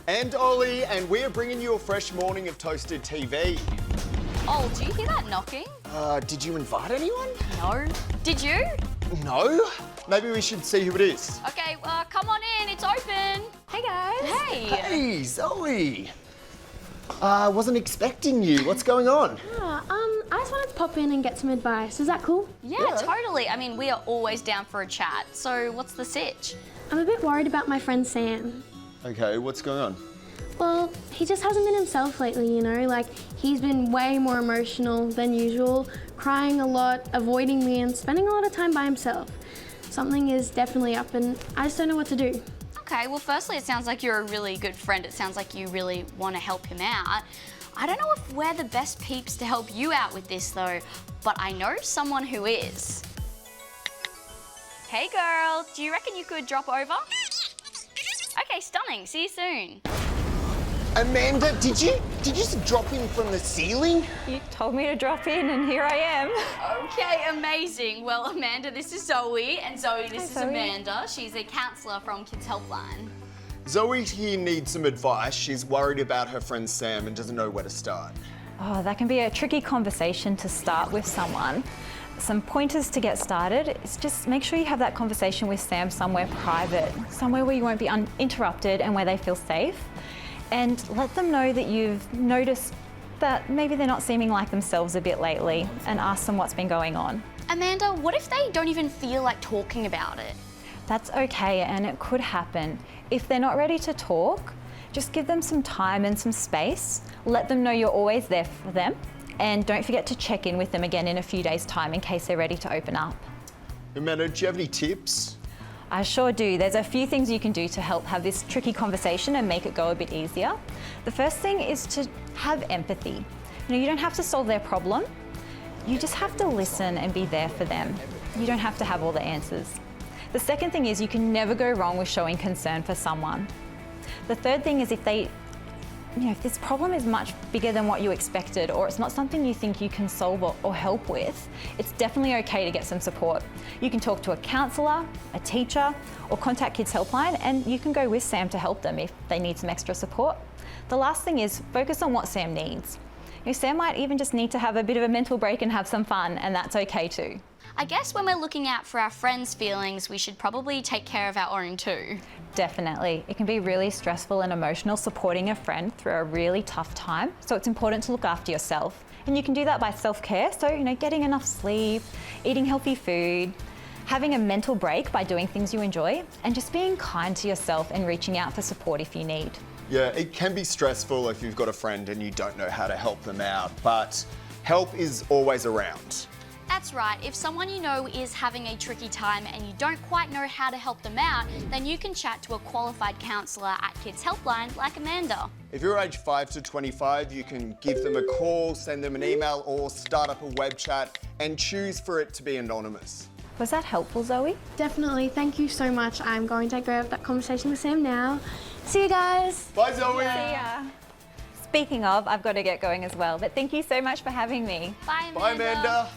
And Ollie, and we are bringing you a fresh morning of toasted TV. Oh, do you hear that knocking? Did you invite anyone? No. Did you? No? Maybe we should see who it is. Okay, come on in, it's open. Hey guys. Hey. Hey, Zoe. Wasn't expecting you. What's going on? I just wanted to pop in and get some advice. Is that cool? Yeah, totally. I mean, we are always down for a chat. So what's the sitch? I'm a bit worried about my friend Sam. Okay, what's going on? Well, he just hasn't been himself lately, you know? Like, he's been way more emotional than usual, crying a lot, avoiding me, and spending a lot of time by himself. Something is definitely up, and I just don't know what to do. Okay, well, firstly, it sounds like you're a really good friend. It sounds like you really want to help him out. I don't know if we're the best peeps to help you out with this, though, but I know someone who is. Hey, girl, do you reckon you could drop over? Okay, stunning. See you soon. Amanda, did you just drop in from the ceiling? You told me to drop in and here I am. Okay, amazing. Well, Amanda, this is Zoe, and Zoe, this is Zoe. Amanda. She's a counsellor from Kids Helpline. Zoe here needs some advice. She's worried about her friend Sam and doesn't know where to start. Oh, that can be a tricky conversation to start with someone. Some pointers to get started is just make sure you have that conversation with Sam somewhere private, somewhere where you won't be uninterrupted and where they feel safe. And let them know that you've noticed that maybe they're not seeming like themselves a bit lately, and ask them what's been going on. Amanda, what if they don't even feel like talking about it? That's okay, and it could happen. If they're not ready to talk, just give them some time and some space. Let them know you're always there for them, and don't forget to check in with them again in a few days' time in case they're ready to open up. Amanda, do you have any tips? I sure do. There's a few things you can do to help have this tricky conversation and make it go a bit easier. The first thing is to have empathy. You don't have to solve their problem. You just have to listen and be there for them. You don't have to have all the answers. The second thing is you can never go wrong with showing concern for someone. The third thing is if this problem is much bigger than what you expected, or it's not something you think you can solve or help with, it's definitely okay to get some support. You can talk to a counsellor, a teacher, or contact Kids Helpline, and you can go with Sam to help them if they need some extra support. The last thing is focus on what Sam needs. Sam might even just need to have a bit of a mental break and have some fun, and that's okay too. I guess when we're looking out for our friends' feelings, we should probably take care of our own too. Definitely. It can be really stressful and emotional supporting a friend through a really tough time, so it's important to look after yourself. And you can do that by self-care, so getting enough sleep, eating healthy food, having a mental break by doing things you enjoy, and just being kind to yourself and reaching out for support if you need. Yeah, it can be stressful if you've got a friend and you don't know how to help them out, but help is always around. That's right. If someone you know is having a tricky time and you don't quite know how to help them out, then you can chat to a qualified counsellor at Kids Helpline like Amanda. If you're age 5 to 25, you can give them a call, send them an email, or start up a web chat and choose for it to be anonymous. Was that helpful, Zoe? Definitely. Thank you so much. I'm going to go have that conversation with Sam now. See you guys. Bye, Zoe. See ya. Speaking of, I've got to get going as well, but thank you so much for having me. Bye, Amanda. Bye, Amanda.